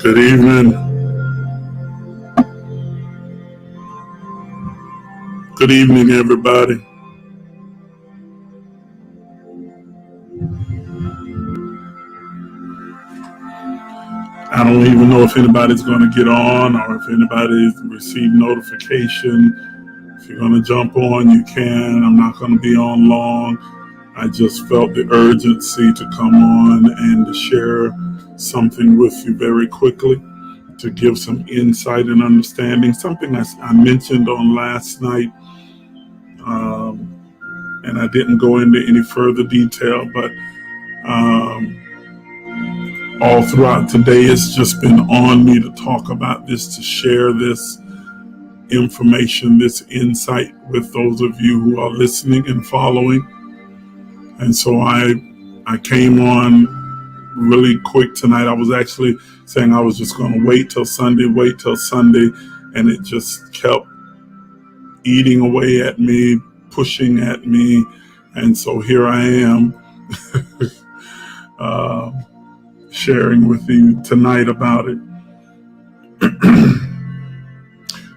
Good evening. Good evening, everybody. I don't even know if anybody's going to get on or if anybody's received notification. If you're going to jump on, you can. I'm not going to be on long. I just felt the urgency to come on and to share something with you very quickly, to give some insight and understanding. Something I mentioned on last night, and I didn't go into any further detail, but all throughout today, it's just been on me to talk about this, to share this information, this insight with those of you who are listening and following. And so I came on really quick tonight. I was actually saying I was just going to wait till Sunday, and it just kept eating away at me, pushing at me. And so here I am sharing with you tonight about it.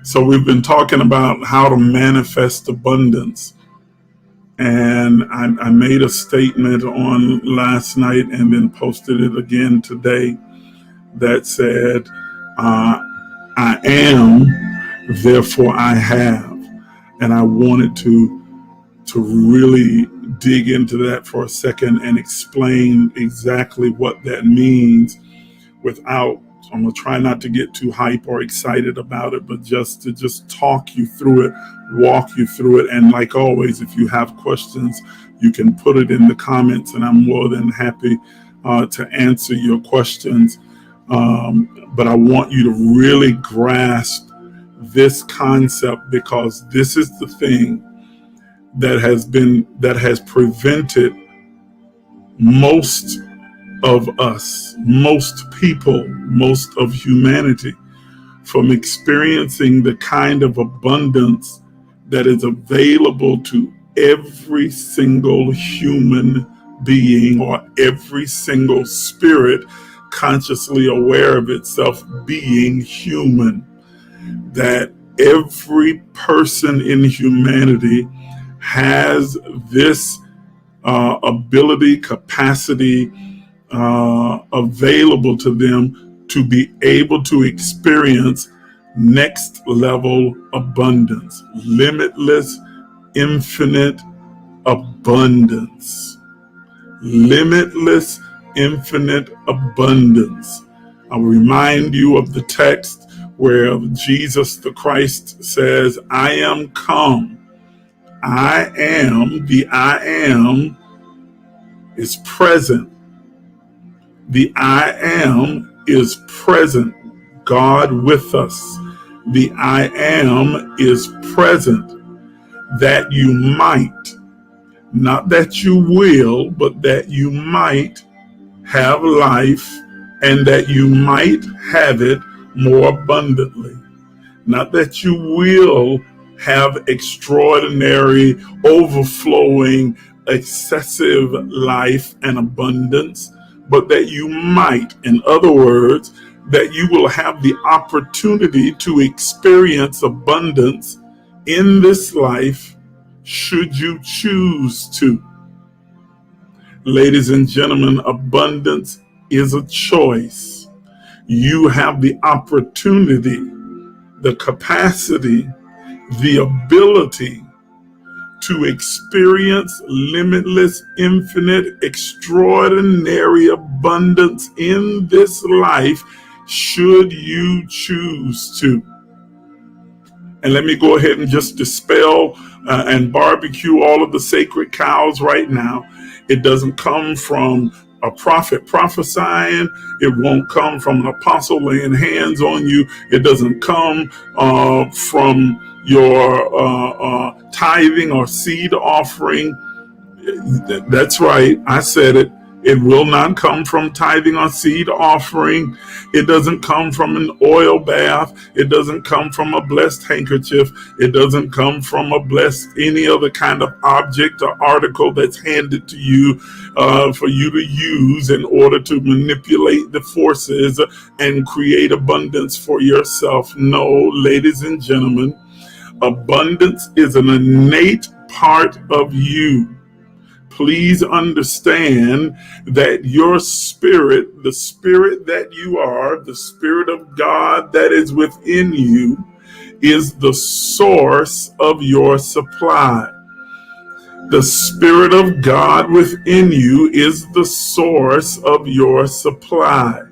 So we've been talking about how to manifest abundance. And I made a statement on last night and then posted it again today that said, I am, therefore I have. And I wanted to really dig into that for a second and explain exactly what that means without, I'm going to try not to get too hype or excited about it, but just talk you through it, walk you through it. And like always, if you have questions, you can put it in the comments and I'm more than happy to answer your questions. But I want you to really grasp this concept, because this is the thing that has prevented most of us, most people, most of humanity from experiencing the kind of abundance that is available to every single human being or every single spirit consciously aware of itself being human. That every person in humanity has this ability, capacity available to them to be able to experience next level abundance, limitless, infinite abundance, limitless, infinite abundance. I'll remind you of the text where Jesus the Christ says, I am come. I am, the I am is present. The I am is present. God with us. The I am is present, that you might, not that you will, but that you might have life, and that you might have it more abundantly. Not that you will have extraordinary, overflowing, excessive life and abundance, but that you might, in other words, that you will have the opportunity to experience abundance in this life should you choose to. Ladies and gentlemen, abundance is a choice. You have the opportunity, the capacity, the ability to experience limitless, infinite, extraordinary abundance in this life should you choose to. And let me go ahead and just dispel and barbecue all of the sacred cows right now. It doesn't come from a prophet prophesying. It won't come from an apostle laying hands on you. It doesn't come from your tithing or seed offering. That's right, I said it. It will not come from tithing or seed offering. It doesn't come from an oil bath. It doesn't come from a blessed handkerchief. It doesn't come from a blessed any other kind of object or article that's handed to you for you to use in order to manipulate the forces and create abundance for yourself. No, ladies and gentlemen, abundance is an innate part of you. Please understand that your spirit, the spirit that you are, the spirit of God that is within you, is the source of your supply. The spirit of God within you is the source of your supply.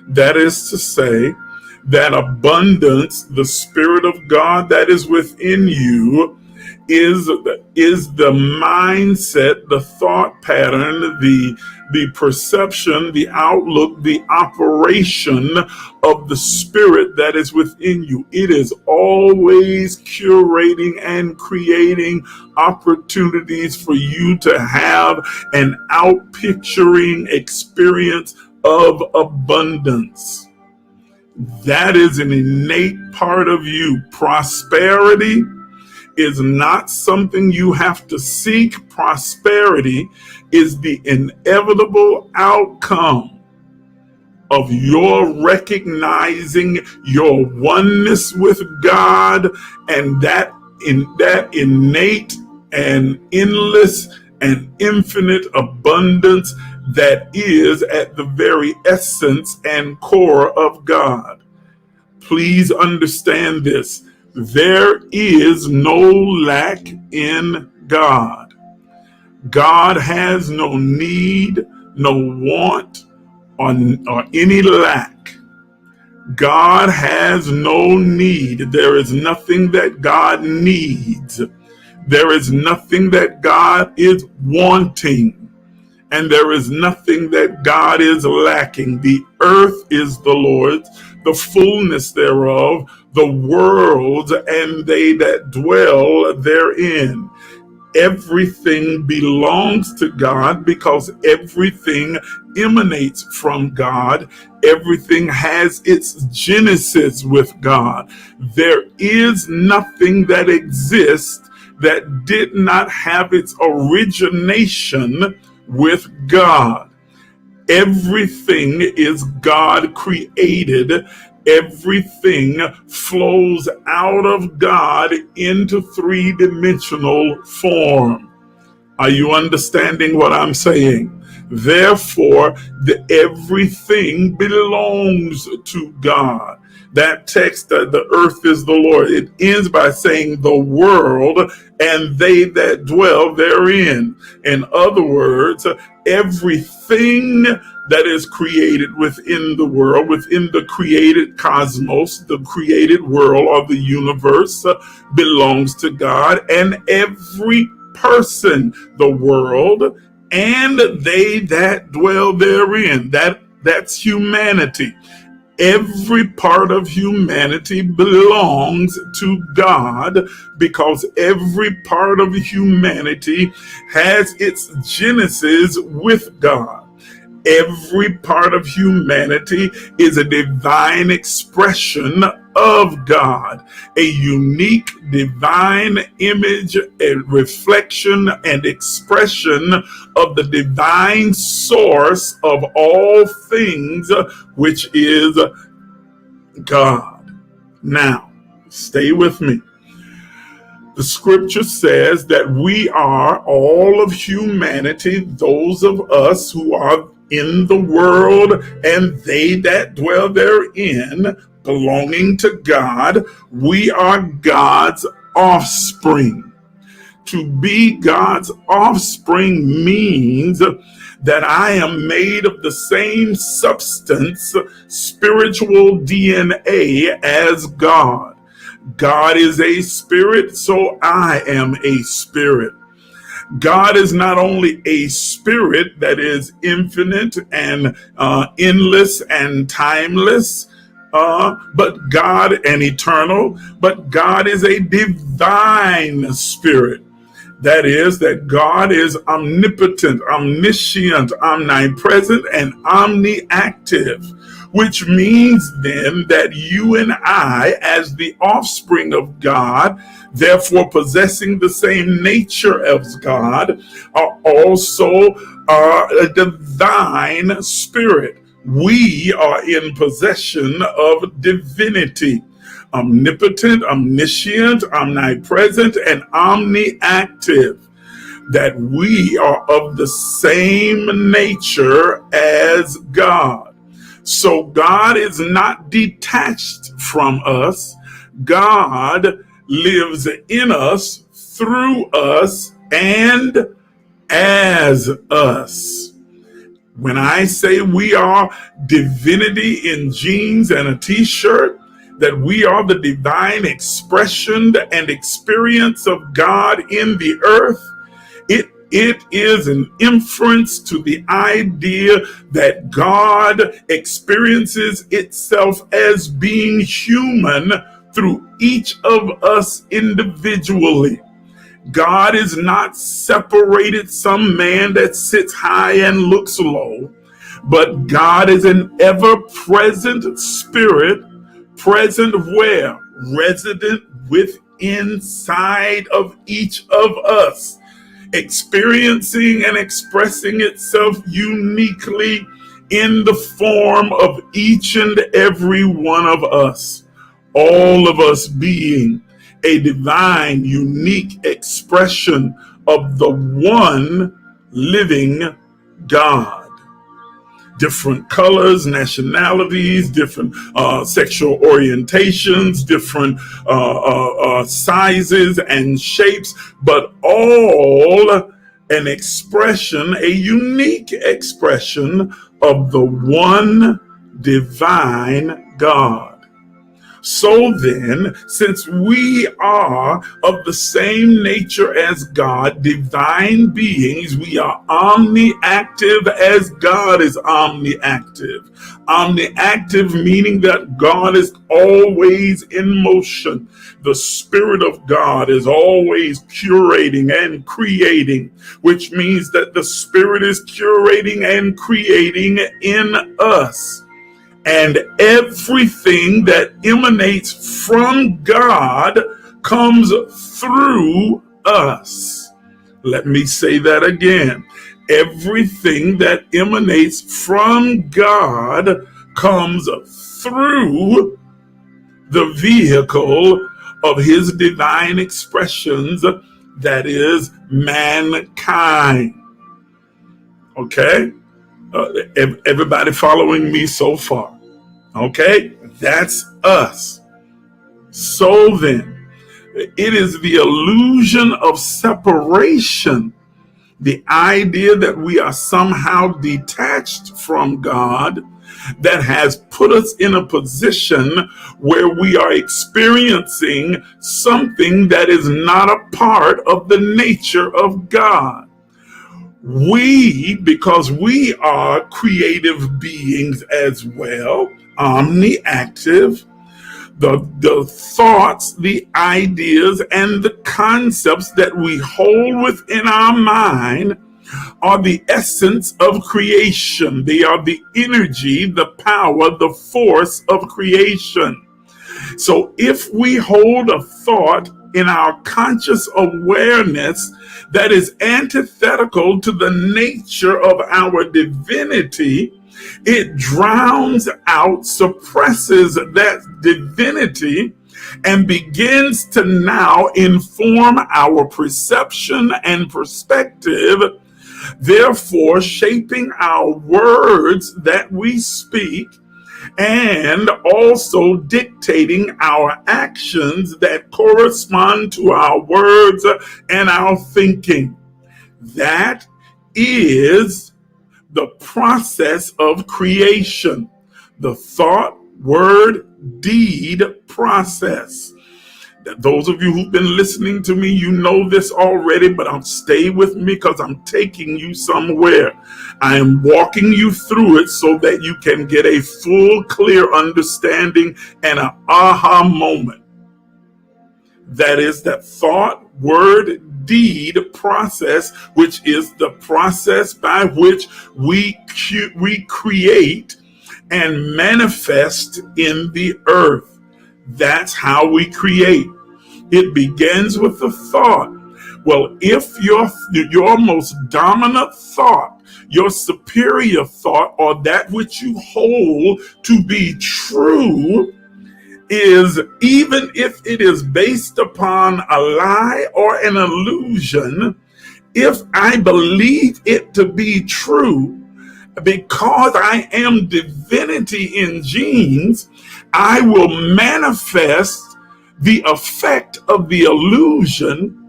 That is to say, that abundance, the spirit of God that is within you, is the mindset, the thought pattern, the perception, the outlook, the operation of the spirit that is within you. It is always curating and creating opportunities for you to have an outpicturing experience of abundance. That is an innate part of you. Prosperity is not something you have to seek. Prosperity is the inevitable outcome of your recognizing your oneness with God, and that innate and endless and infinite abundance that is at the very essence and core of God. Please understand this. There is no lack in God. God has no need, no want, or any lack. God has no need. There is nothing that God needs. There is nothing that God is wanting. And there is nothing that God is lacking. The earth is the Lord's, the fullness thereof, the world, and they that dwell therein. Everything belongs to God because everything emanates from God. Everything has its genesis with God. There is nothing that exists that did not have its origination with God. Everything is God created. Everything flows out of God into three-dimensional form. Are you understanding what I'm saying? Therefore, everything belongs to God. That text, the earth is the Lord, it ends by saying the world and they that dwell therein. In other words, everything that is created within the world, within the created cosmos, the created world or the universe belongs to God, and every person, the world, and they that dwell therein. That's humanity. Every part of humanity belongs to God because every part of humanity has its genesis with God. Every part of humanity is a divine expression of God, a unique divine image, a reflection and expression of the divine source of all things, which is God. Now, stay with me. The scripture says that we are all of humanity, those of us who are in the world and they that dwell therein, belonging to God. We are God's offspring. To be God's offspring means that I am made of the same substance, spiritual DNA as God. God is a spirit, so I am a spirit. God is not only a spirit that is infinite and endless and timeless, but God and eternal, but God is a divine spirit. That is, that God is omnipotent, omniscient, omnipresent, and omniactive, which means then that you and I, as the offspring of God, therefore possessing the same nature as God, are also a divine spirit. We are in possession of divinity. Omnipotent, omniscient, omnipresent, and omniactive, that we are of the same nature as God. So God is not detached from us. God lives in us, through us, and as us. When I say we are divinity in jeans and a t-shirt, that we are the divine expression and experience of God in the earth, it is an inference to the idea that God experiences itself as being human through each of us individually. God is not separated, some man that sits high and looks low, but God is an ever-present spirit, present where? Resident with inside of each of us, experiencing and expressing itself uniquely in the form of each and every one of us, all of us being a divine, unique expression of the one living God. Different colors, nationalities, different sexual orientations, different sizes and shapes, but all an expression, a unique expression of the one divine God. So then, since we are of the same nature as God, divine beings, we are omniactive as God is omniactive. Omniactive meaning that God is always in motion. The Spirit of God is always curating and creating, which means that the Spirit is curating and creating in us. And everything that emanates from God comes through us. Let me say that again. Everything that emanates from God comes through the vehicle of his divine expressions, that is mankind. Okay? Everybody following me so far? Okay, that's us. So then, it is the illusion of separation, the idea that we are somehow detached from God, that has put us in a position where we are experiencing something that is not a part of the nature of God. We, because we are creative beings as well, omniactive, the thoughts, the ideas, and the concepts that we hold within our mind are the essence of creation. They are the energy, the power, the force of creation. So if we hold a thought in our conscious awareness that is antithetical to the nature of our divinity, it drowns out, suppresses that divinity, and begins to now inform our perception and perspective, therefore shaping our words that we speak, and also dictating our actions that correspond to our words and our thinking. That is the process of creation, the thought, word, deed process. Those of you who've been listening to me, you know this already, but stay with me because I'm taking you somewhere. I am walking you through it so that you can get a full, clear understanding and an aha moment. That is that thought, word, deed process, which is the process by which we create and manifest in the earth. That's how we create. It begins with the thought. Well, if your most dominant thought, your superior thought, or that which you hold to be true, is, even if it is based upon a lie or an illusion, if I believe it to be true, because I am divinity in genes, I will manifest the effect of the illusion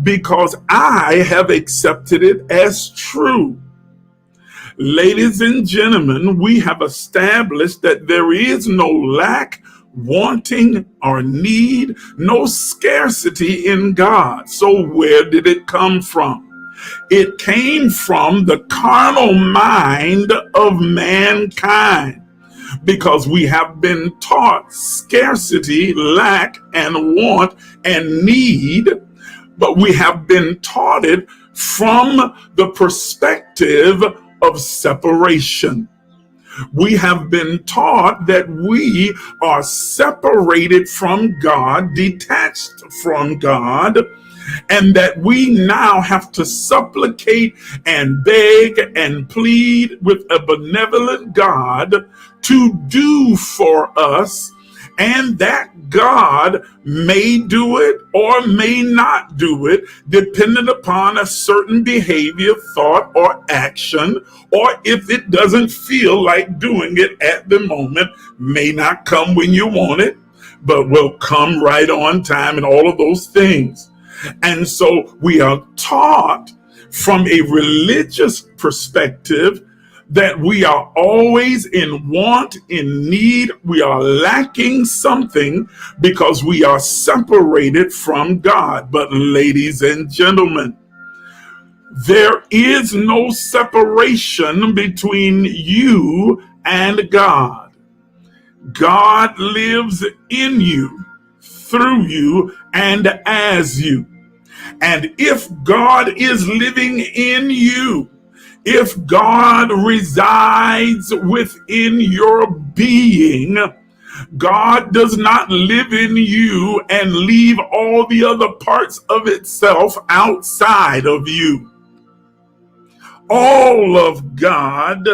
because I have accepted it as true. Ladies and gentlemen, we have established that there is no lack, wanting, or need, no scarcity in God. So where did it come from? It came from the carnal mind of mankind, because we have been taught scarcity, lack, and want, and need, but we have been taught it from the perspective of separation. We have been taught that we are separated from God, detached from God, and that we now have to supplicate and beg and plead with a benevolent God to do for us, and that God may do it or may not do it, dependent upon a certain behavior, thought, or action, or if it doesn't feel like doing it at the moment, may not come when you want it, but will come right on time, and all of those things. And so we are taught from a religious perspective that we are always in want, in need, we are lacking something because we are separated from God. But ladies and gentlemen, there is no separation between you and God. God lives in you, through you, and as you. And if God is living in you, if God resides within your being, God does not live in you and leave all the other parts of itself outside of you. All of God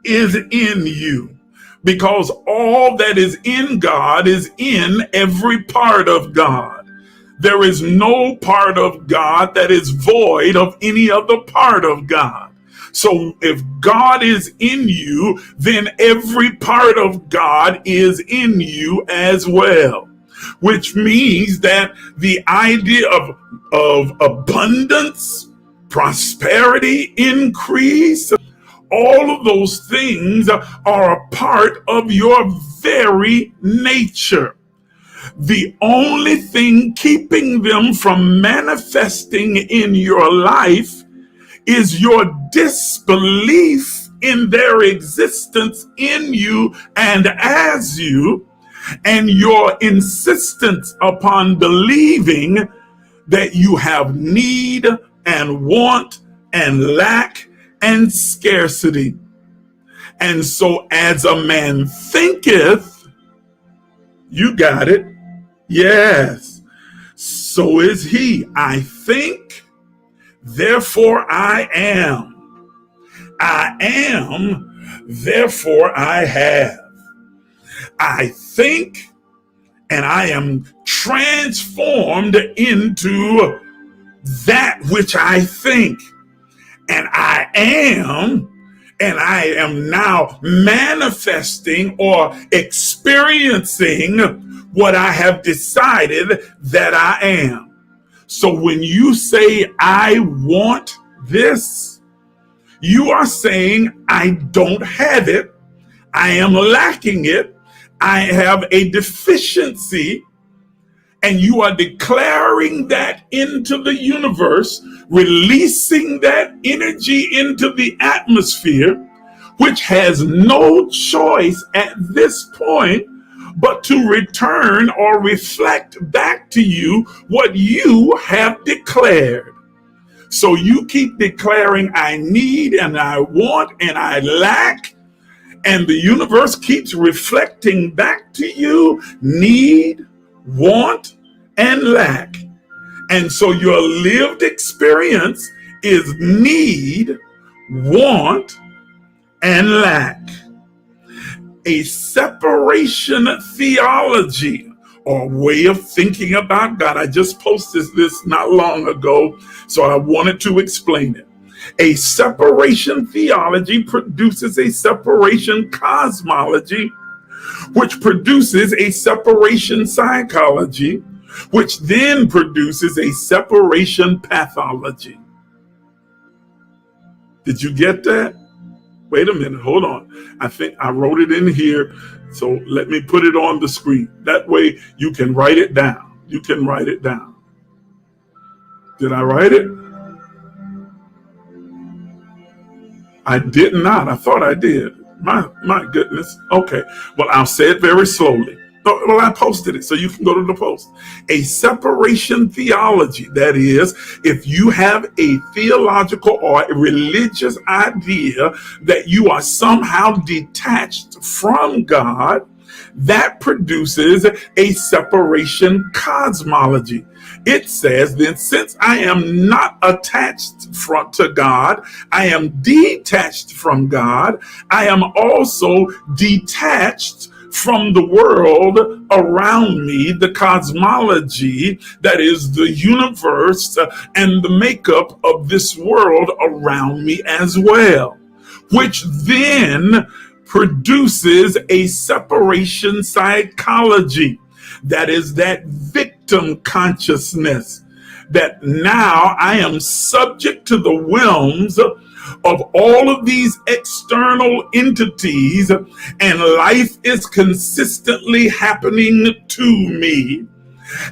is in you, because all that is in God is in every part of God. There is no part of God that is void of any other part of God. So if God is in you, then every part of God is in you as well, which means that the idea of abundance, prosperity, increase, all of those things are a part of your very nature. The only thing keeping them from manifesting in your life is your disbelief in their existence in you and as you, and your insistence upon believing that you have need and want and lack and scarcity. And so as a man thinketh, you got it, yes, so is he. I think, therefore I am. I am, therefore I have. I think, and I am transformed into that which I think. And I am, and I am now manifesting or experiencing what I have decided that I am. So when you say, I want this, you are saying, I don't have it, I am lacking it, I have a deficiency, and you are declaring that into the universe, releasing that energy into the atmosphere, which has no choice at this point but to return or reflect back to you what you have declared. So you keep declaring, I need and I want and I lack, and the universe keeps reflecting back to you need, want, and lack. And so your lived experience is need, want, and lack. A separation theology or way of thinking about God. I just posted this not long ago, so I wanted to explain it. A separation theology produces a separation cosmology, which produces a separation psychology, which then produces a separation pathology. Did you get that? Wait a minute, hold on. I think I wrote it in here, so let me put it on the screen. That way you can write it down. You can write it down. Did I write it? I did not. I thought I did. My goodness. Okay. Well, I'll say it very slowly. Well, I posted it, so you can go to the post. A separation theology, that is, if you have a theological or a religious idea that you are somehow detached from God, that produces a separation cosmology. It says, then, since I am not attached to God, I am detached from God, I am also detached from the world around me, the cosmology that is the universe and the makeup of this world around me as well, which then produces a separation psychology. That is that victim consciousness, that now I am subject to the whims of all of these external entities, and life is consistently happening to me.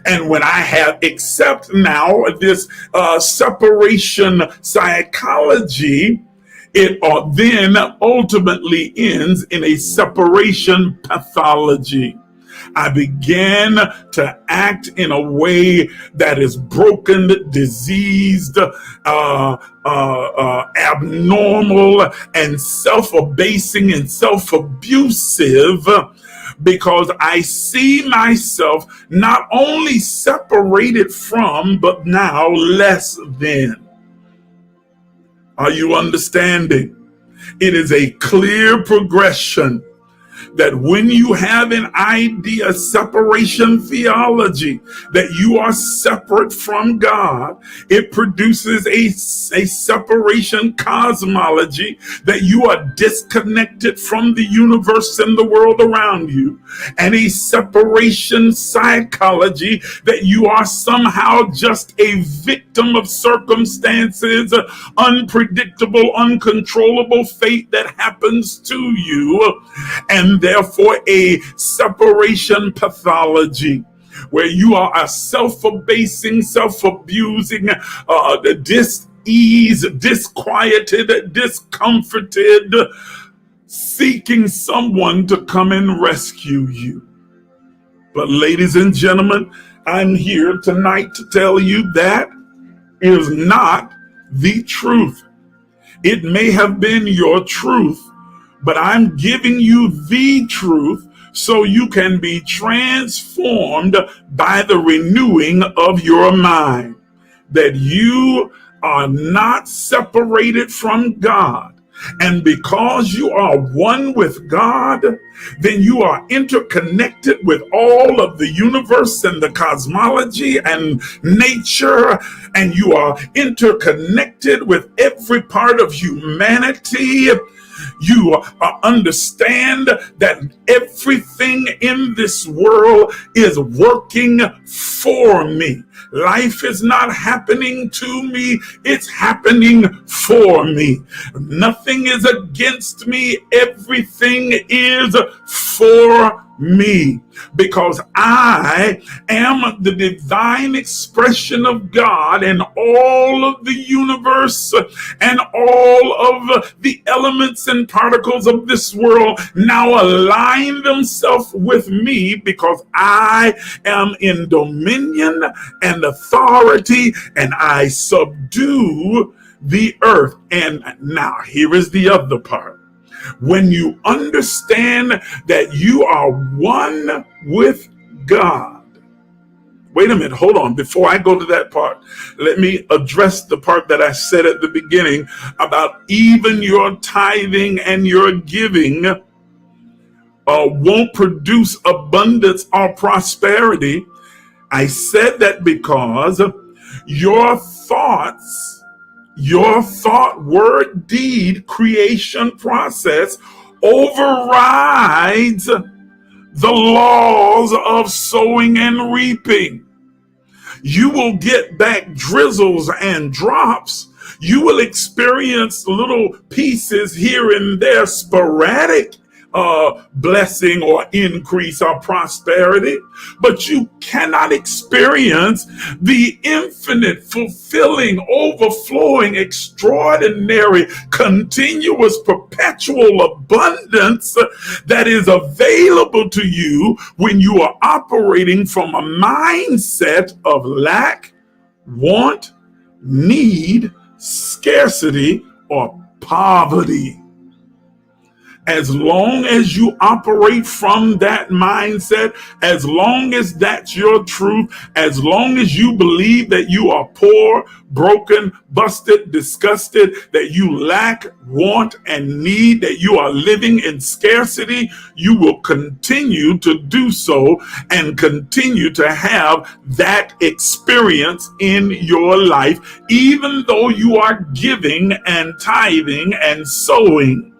And when I have accept now this separation psychology, it then ultimately ends in a separation pathology. I began to act in a way that is broken, diseased, abnormal, and self-abasing and self-abusive, because I see myself not only separated from, but now less than. Are you understanding? It is a clear progression that when you have an idea, separation theology, that you are separate from God, it produces a separation cosmology, that you are disconnected from the universe and the world around you, and a separation psychology, that you are somehow just a victim of circumstances, unpredictable, uncontrollable fate that happens to you, and therefore a separation pathology, where you are a self-abasing, self-abusing, dis-ease, disquieted, discomforted, seeking someone to come and rescue you. But ladies and gentlemen, I'm here tonight to tell you that is not the truth. It may have been your truth, but I'm giving you the truth so you can be transformed by the renewing of your mind, that you are not separated from God. And because you are one with God, then you are interconnected with all of the universe and the cosmology and nature, and you are interconnected with every part of humanity. You understand that everything in this world is working for me. Life is not happening to me, it's happening for me. Nothing is against me, everything is for me, because I am the divine expression of God, and all of the universe and all of the elements and particles of this world now align themselves with me, because I am in dominion and authority, and I subdue the earth. And now here is the other part. When you understand that you are one with God. Wait a minute, hold on. Before I go to that part, let me address the part that I said at the beginning about even your tithing and your giving won't produce abundance or prosperity. I said that because your thought, word, deed, creation process overrides the laws of sowing and reaping. You will get back drizzles and drops. You will experience little pieces here and there, sporadic blessing or increase or prosperity, but you cannot experience the infinite, fulfilling, overflowing, extraordinary, continuous, perpetual abundance that is available to you when you are operating from a mindset of lack, want, need, scarcity, or poverty. As long as you operate from that mindset, as long as that's your truth, as long as you believe that you are poor, broken, busted, disgusted, that you lack, want, and need, that you are living in scarcity, you will continue to do so and continue to have that experience in your life, even though you are giving and tithing and sowing.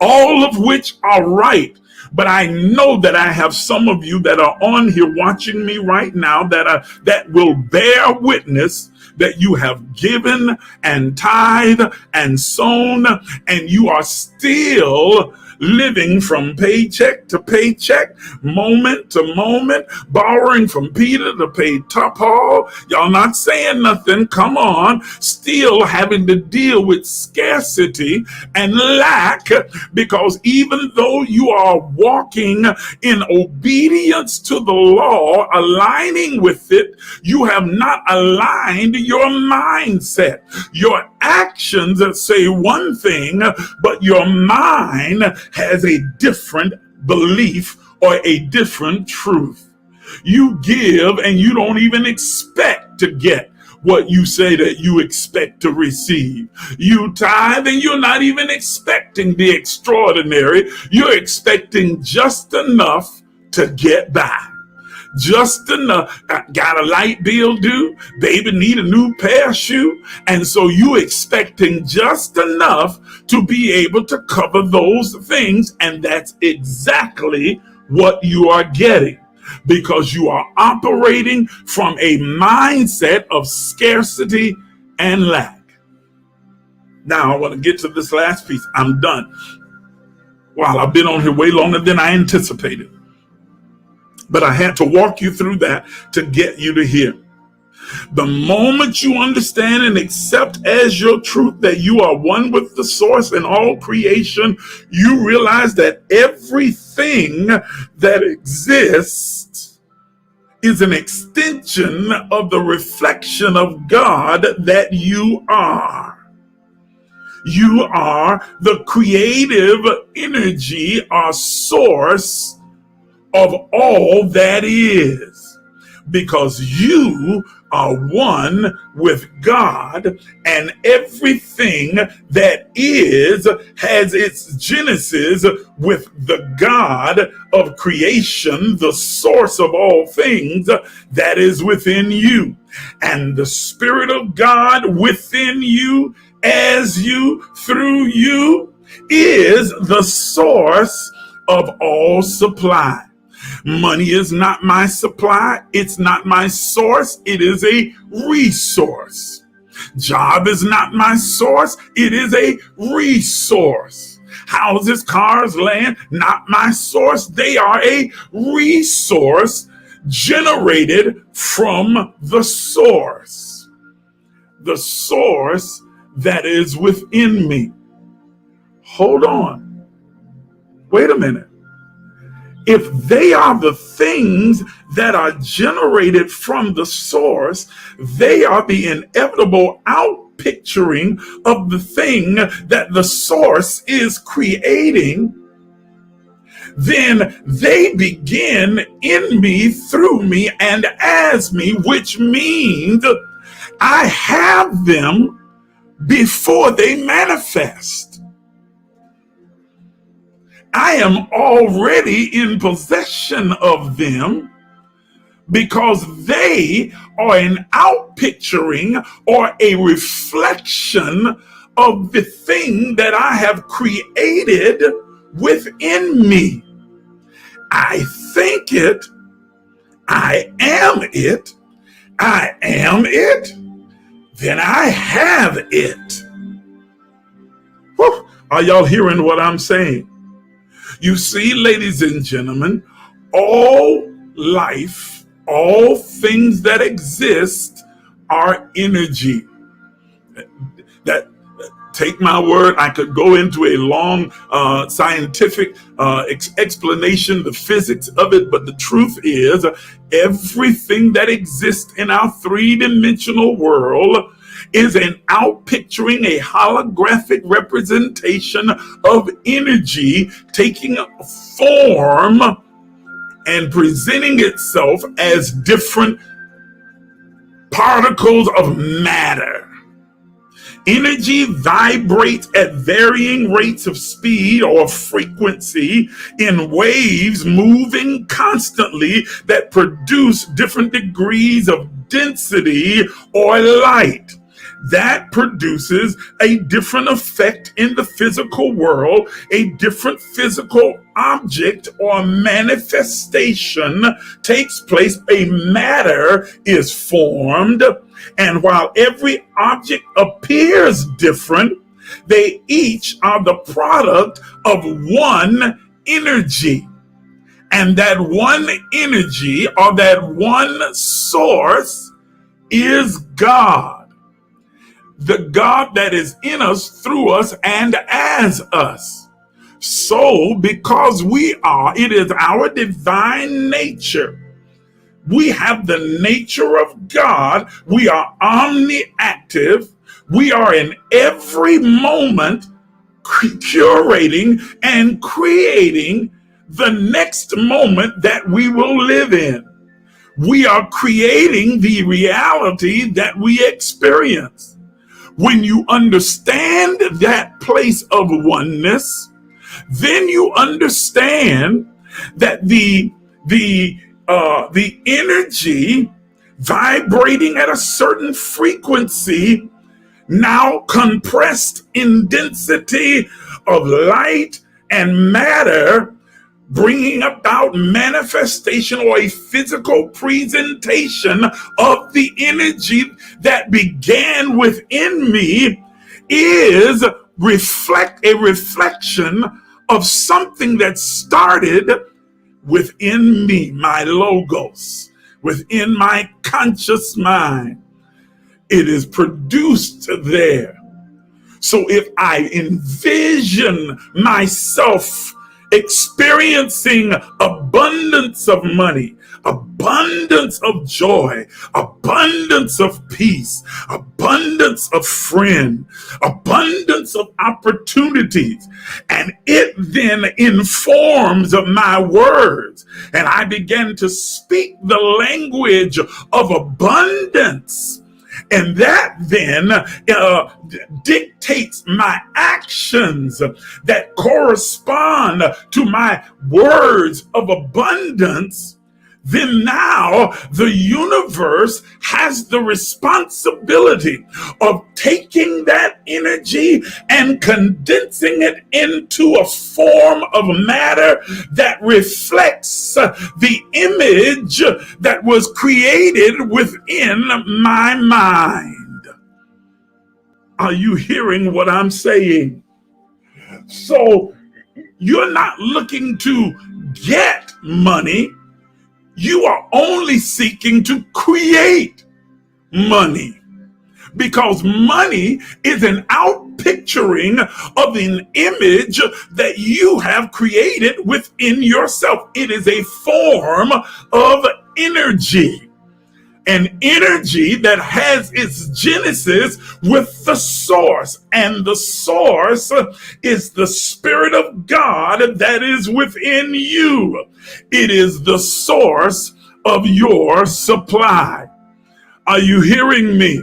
All of which are right. But I know that I have some of you that are on here watching me right now that will bear witness that you have given and tithe and sown, and you are still living from paycheck to paycheck, moment to moment, borrowing from Peter to pay Paul. Y'all not saying nothing. Come on. Still having to deal with scarcity and lack, because even though you are walking in obedience to the law, aligning with it, you have not aligned your mindset. Your actions say one thing, but your mind has a different belief or a different truth. You give and you don't even expect to get what you say that you expect to receive. You tithe and you're not even expecting the extraordinary. You're expecting just enough to get by. Just enough. Got a light bill due, baby need a new pair of shoes, and so you expecting just enough to be able to cover those things, and that's exactly what you are getting, because you are operating from a mindset of scarcity and lack. Now I want to get to this last piece. I'm done. Wow, I've been on here way longer than I anticipated. But I had to walk you through that to get you to hear. The moment you understand and accept as your truth that you are one with the source and all creation, you realize that everything that exists is an extension of the reflection of God that you are. You are the creative energy or source of all that is, because you are one with God, and everything that is has its genesis with the God of creation, the source of all things that is within you. And the Spirit of God within you, as you, through you, is the source of all supply. Money is not my supply. It's not my source. It is a resource. Job is not my source. It is a resource. houses, cars, land, not my source. They are a resource generated from the source that is within me. Hold on. Wait a minute. If they are the things that are generated from the source, they are the inevitable outpicturing of the thing that the source is creating, then they begin in me, through me, and as me, which means I have them before they manifest. I am already in possession of them because they are an outpicturing or a reflection of the thing that I have created within me. I think it, I am it, I am it, then I have it. Whew. Are y'all hearing what I'm saying? You see, ladies and gentlemen, all life, all things that exist are energy. That, take my word, I could go into a long scientific explanation, the physics of it, but the truth is, everything that exists in our three-dimensional world is an outpicturing, a holographic representation of energy taking form and presenting itself as different particles of matter. Energy vibrates at varying rates of speed or frequency in waves moving constantly that produce different degrees of density or light. That produces a different effect in the physical world, a different physical object or manifestation takes place, a matter is formed, and while every object appears different, they each are the product of one energy. And that one energy or that one source is God. The God that is in us, through us, and as us. So, because it is our divine nature. We have the nature of God. We are omniactive. We are in every moment curating and creating the next moment that we will live in. We are creating the reality that we experience. When you understand that place of oneness, then you understand that the energy vibrating at a certain frequency, now compressed in density of light and matter, bringing about manifestation or a physical presentation of the energy that began within me, is a reflection of something that started within me, my logos, within my conscious mind. It is produced there. So if I envision myself experiencing abundance of money, abundance of joy, abundance of peace, abundance of friend, abundance of opportunities, and it then informs of my words, and I begin to speak the language of abundance. And that then dictates my actions that correspond to my words of abundance. Then now the universe has the responsibility of taking that energy and condensing it into a form of matter that reflects the image that was created within my mind. Are you hearing what I'm saying? So You're not looking to get money. You are only seeking to create money. Because money is an outpicturing of an image that you have created within yourself. It is a form of energy. An energy that has its genesis with the source, and the source is the Spirit of God that is within you. It is the source of your supply. Are you hearing me?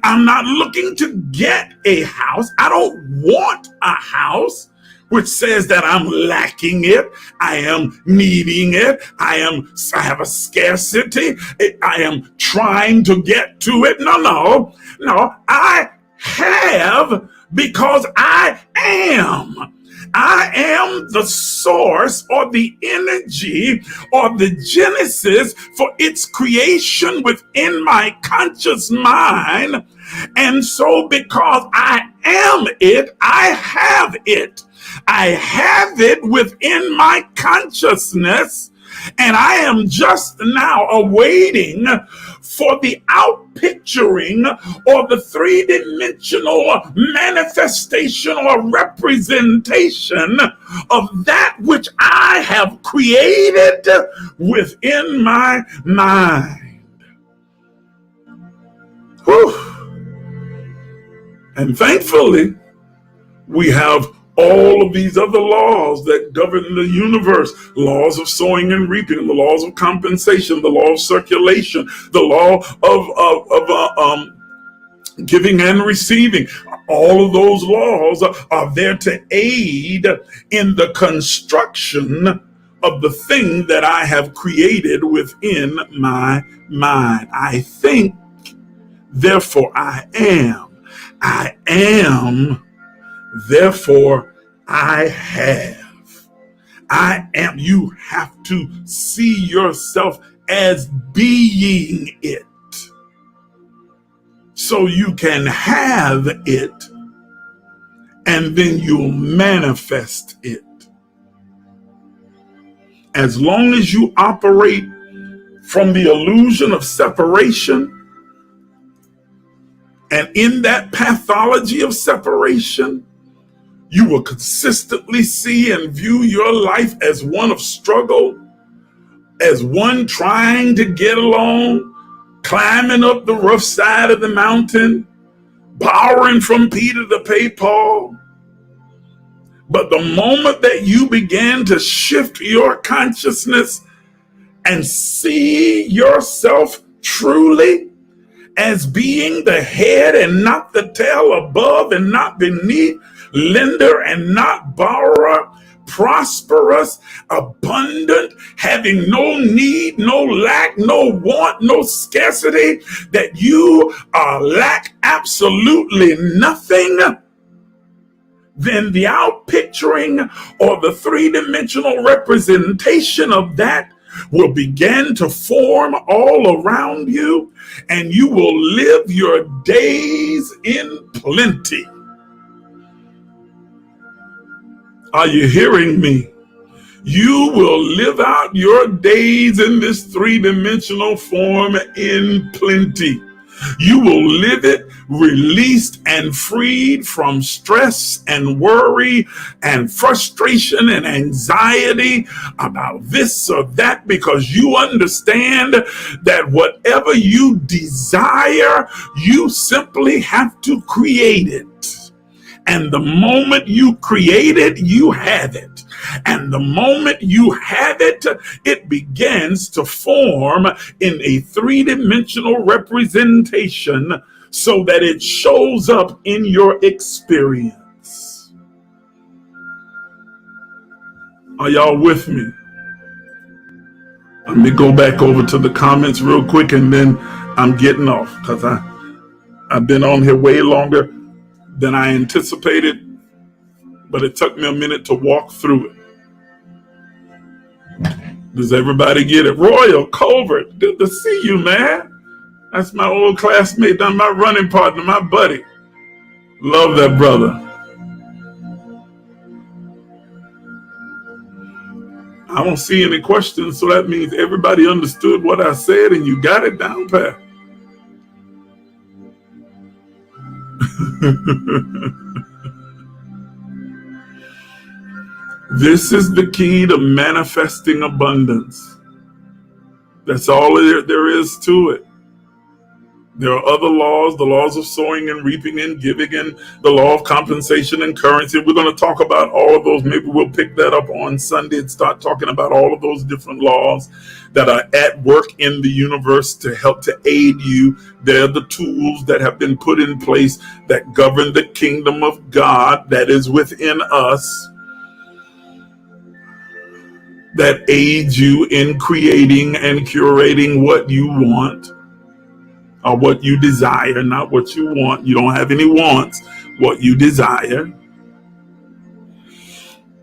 I'm not looking to get a house. I don't want a house which says that I'm lacking it. I am needing it. I have a scarcity. I am trying to get to it. No. I have because I am. I am the source or the energy or the genesis for its creation within my conscious mind. And so because I am it, I have it. I have it within my consciousness. And I am just now awaiting for the outpicturing or the three-dimensional manifestation or representation of that which I have created within my mind. Whew. And thankfully, we have all of these other laws that govern the universe, laws of sowing and reaping, the laws of compensation, the law of circulation, the law of giving and receiving. All of those laws are there to aid in the construction of the thing that I have created within my mind. I think, therefore I am. I am, therefore I have. I am. You have to see yourself as being it, so you can have it, and then you'll manifest it. As long as you operate from the illusion of separation, and in that pathology of separation, you will consistently see and view your life as one of struggle, as one trying to get along, climbing up the rough side of the mountain, borrowing from Peter to pay Paul. But the moment that you begin to shift your consciousness and see yourself truly as being the head and not the tail, above and not beneath, lender and not borrower, prosperous, abundant, having no need, no lack, no want, no scarcity, that you lack absolutely nothing, then the outpicturing or the three-dimensional representation of that will begin to form all around you, and you will live your days in plenty. Are you hearing me? You will live out your days in this three-dimensional form in plenty. You will live it released and freed from stress and worry and frustration and anxiety about this or that, because you understand that whatever you desire, you simply have to create it. And the moment you create it, you have it. And the moment you have it, it begins to form in a three-dimensional representation so that it shows up in your experience. Are y'all with me? Let me go back over to the comments real quick, and then I'm getting off, because I've been on here way longer than I anticipated, but it took me a minute to walk through it. Does everybody get it? Royal Colbert, good to see you, man. That's my old classmate, my running partner, my buddy. Love that brother. I don't see any questions, so that means everybody understood what I said and you got it down pat. This is the key to manifesting abundance. That's all there is to it. There are other laws, the laws of sowing and reaping and giving, and the law of compensation and currency. We're going to talk about all of those. Maybe we'll pick that up on Sunday and start talking about all of those different laws that are at work in the universe to help to aid you. They're the tools that have been put in place that govern the kingdom of God that is within us, that aids you in creating and curating what you want. Or what you desire, not what you want. You don't have any wants, what you desire.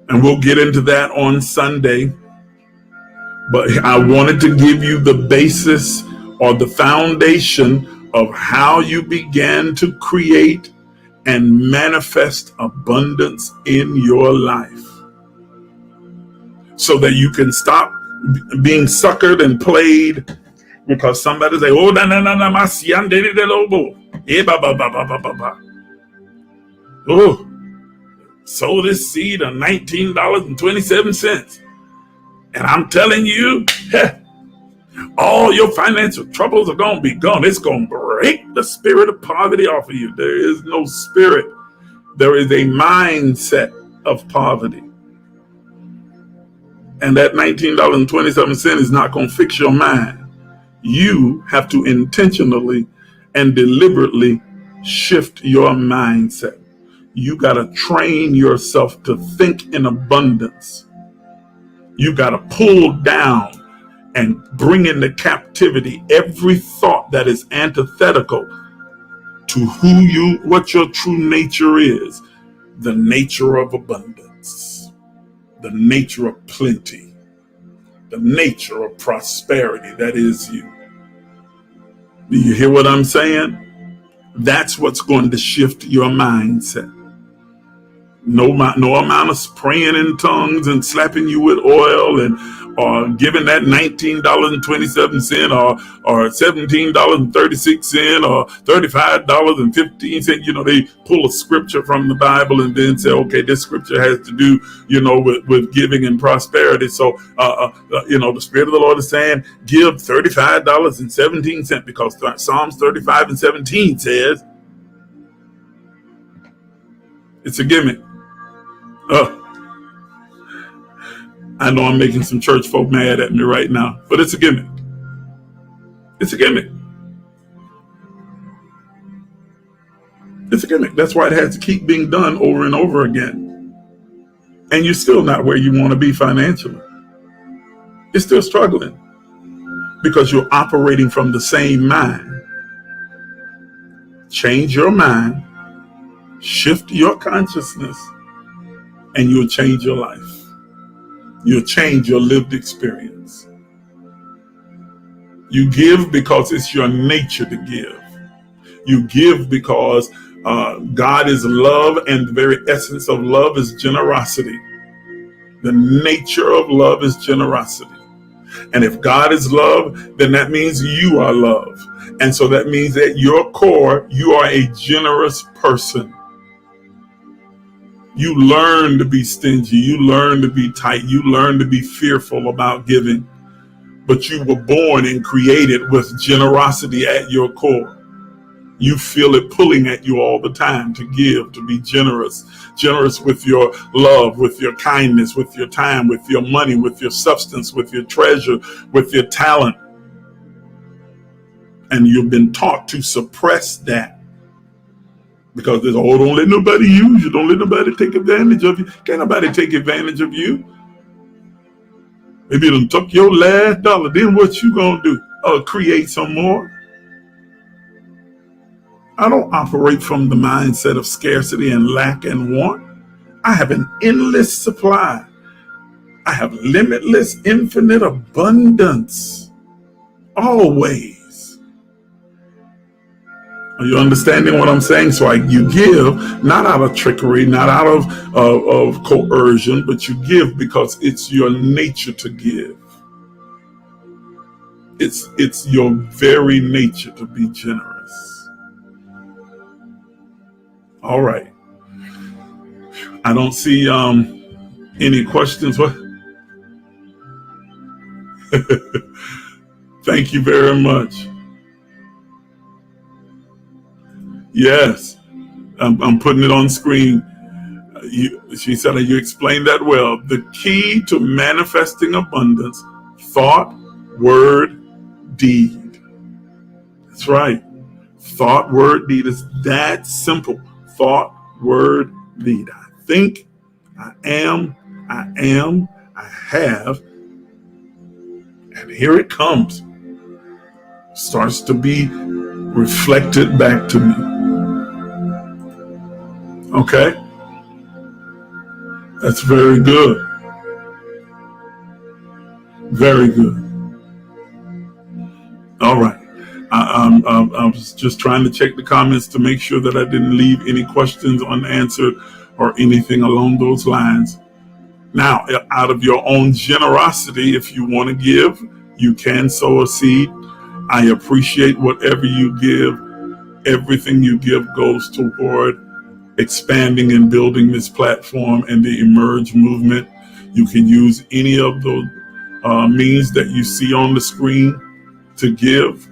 And we'll get into that on Sunday. But I wanted to give you the basis or the foundation of how you began to create and manifest abundance in your life, so that you can stop being suckered and played. Because somebody say, oh, my oh, sow this seed of $19.27. And I'm telling you, all your financial troubles are going to be gone. It's going to break the spirit of poverty off of you. There is no spirit. There is a mindset of poverty. And that $19.27 is not going to fix your mind. You have to intentionally and deliberately shift your mindset. You got to train yourself to think in abundance. You got to pull down and bring into captivity every thought that is antithetical to what your true nature is. The nature of abundance, the nature of plenty, the nature of prosperity that is you. Do you hear what I'm saying? That's what's going to shift your mindset. No amount of praying in tongues and slapping you with oil or giving that $19.27 or $17.36 or $35.15. You know, they pull a scripture from the Bible and then say, okay, this scripture has to do, with giving and prosperity. So, the Spirit of the Lord is saying, give $35.17 because Psalms 35:17 says it's a gimmick. I know I'm making some church folk mad at me right now, but it's a gimmick. It's a gimmick. It's a gimmick. That's why it has to keep being done over and over again. And you're still not where you want to be financially. You're still struggling because you're operating from the same mind. Change your mind, shift your consciousness, and you'll change your life. You'll change your lived experience. You give because it's your nature to give. You give because God is love, and the very essence of love is generosity. The nature of love is generosity. And if God is love, then that means you are love. And so that means at your core, you are a generous person. You learn to be stingy. You learn to be tight. You learn to be fearful about giving. But you were born and created with generosity at your core. You feel it pulling at you all the time to give, to be generous. Generous with your love, with your kindness, with your time, with your money, with your substance, with your treasure, with your talent. And you've been taught to suppress that. Because there's, don't let nobody use you. Don't let nobody take advantage of you. Can't nobody take advantage of you. Maybe you done took your last dollar. Then what you gonna do? Create some more. I don't operate from the mindset of scarcity and lack and want. I have an endless supply. I have limitless, infinite abundance. Always. Are you understanding what I'm saying? So you give not out of trickery, not out of coercion, but you give because it's your nature to give. It's your very nature to be generous. All right. I don't see any questions. What? Thank you very much. Yes, I'm putting it on screen. She said, you explained that well. The key to manifesting abundance: thought, word, deed. That's right. Thought, word, deed is that simple. Thought, word, deed. I think, I am, I have, and here it comes. Starts to be reflected back to me. Okay? That's very good. Very good. All right. I was just trying to check the comments to make sure that I didn't leave any questions unanswered or anything along those lines. Now, out of your own generosity, if you want to give, you can sow a seed. I appreciate whatever you give. Everything you give goes toward expanding and building this platform and the Emerge movement. You can use any of those means that you see on the screen to give.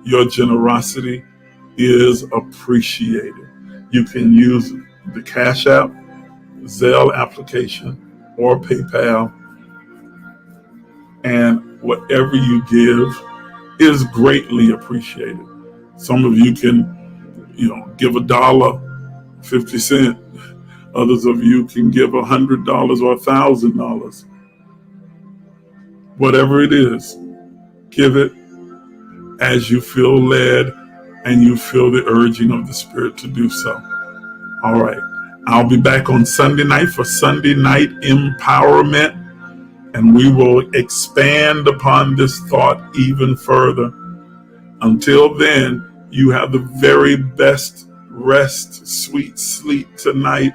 Your generosity is appreciated. You can use the Cash App, Zelle application, or PayPal, and whatever you give is greatly appreciated. Some of you can, give $1.50. Others of you can give $100 or $1,000. Whatever it is, give it as you feel led and you feel the urging of the Spirit to do so. All right. I'll be back on Sunday night for Sunday Night Empowerment, and we will expand upon this thought even further. Until then, you have the very best rest, sweet sleep tonight,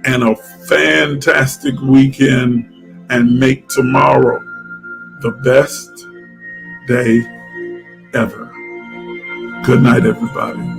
and a fantastic weekend, and make tomorrow the best day ever. Good night, everybody.